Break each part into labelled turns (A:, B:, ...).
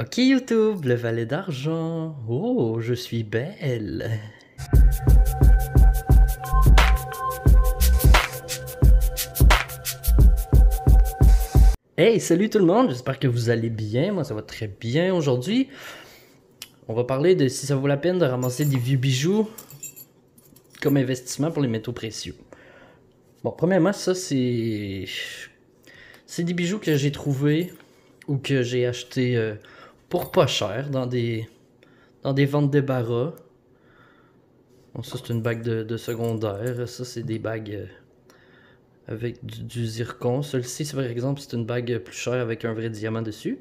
A: Ok YouTube, le valet d'argent. Oh, je suis belle. Hey, salut tout le monde, j'espère que vous allez bien. Moi ça va très bien aujourd'hui. On va parler de si ça vaut la peine de ramasser des vieux bijoux comme investissement pour les métaux précieux. Bon, premièrement, ça c'est des bijoux que j'ai trouvés ou que j'ai achetés pour pas cher dans des ventes débarras. Bon, ça c'est une bague de secondaire. Ça c'est des bagues avec du zircon. Celle-ci, par exemple, c'est une bague plus chère avec un vrai diamant dessus.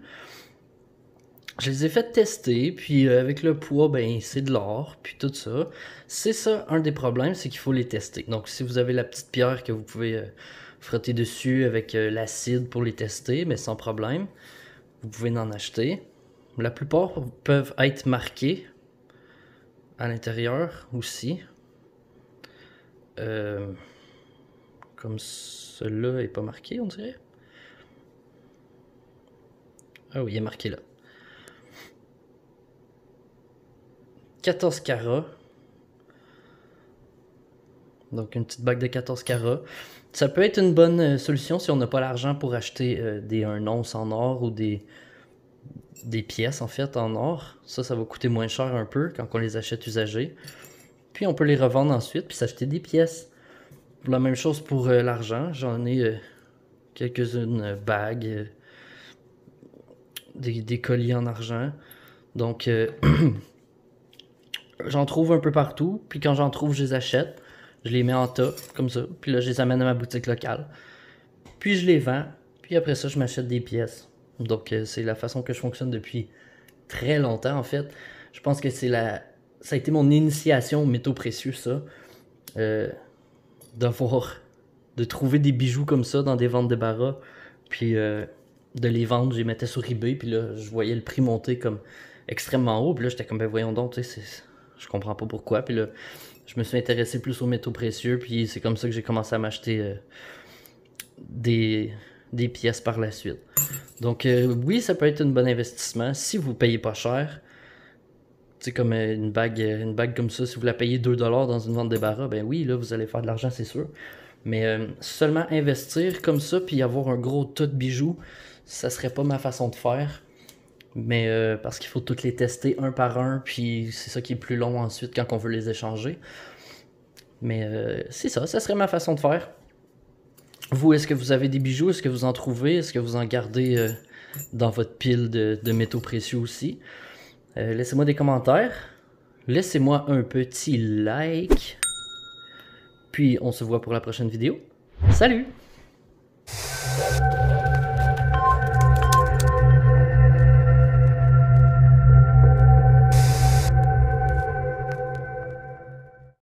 A: Je les ai fait tester, puis avec le poids, ben c'est de l'or, puis tout ça. C'est ça, un des problèmes, c'est qu'il faut les tester. Donc si vous avez la petite pierre que vous pouvez frotter dessus avec l'acide pour les tester, mais sans problème, vous pouvez en acheter. La plupart peuvent être marqués à l'intérieur aussi. Comme celui-là est pas marqué, on dirait. Ah oui, il est marqué là. 14 carats. Donc une petite bague de 14 carats. Ça peut être une bonne solution si on n'a pas l'argent pour acheter un once en or ou des pièces en fait en or. Ça va coûter moins cher un peu quand on les achète usagés. Puis on peut les revendre ensuite puis s'acheter des pièces. La même chose pour l'argent. J'en ai quelques-unes bagues, des colliers en argent. Donc j'en trouve un peu partout. Puis quand j'en trouve, je les achète. Je les mets en tas, comme ça. Puis là, je les amène à ma boutique locale. Puis je les vends. Puis après ça, je m'achète des pièces. Donc c'est la façon que je fonctionne depuis très longtemps, en fait. Je pense que ça a été mon initiation aux métaux précieux, ça. De trouver des bijoux comme ça dans des ventes débarras. Puis de les vendre, je les mettais sur eBay. Puis là, je voyais le prix monter comme extrêmement haut. Puis là, j'étais comme, ben voyons donc, tu sais, je comprends pas pourquoi. Puis là, je me suis intéressé plus aux métaux précieux. Puis c'est comme ça que j'ai commencé à m'acheter des pièces par la suite. Donc oui, ça peut être un bon investissement si vous payez pas cher. C'est comme une bague comme ça, si vous la payez 2$ dans une vente débarras, ben oui, là, vous allez faire de l'argent, c'est sûr. Mais seulement investir comme ça, puis avoir un gros tas de bijoux, ça serait pas ma façon de faire. Mais parce qu'il faut toutes les tester un par un, puis c'est ça qui est plus long ensuite quand on veut les échanger. Mais c'est ça serait ma façon de faire. Vous, est-ce que vous avez des bijoux? Est-ce que vous en trouvez? Est-ce que vous en gardez dans votre pile de métaux précieux aussi? Laissez-moi des commentaires. Laissez-moi un petit like. Puis on se voit pour la prochaine vidéo. Salut!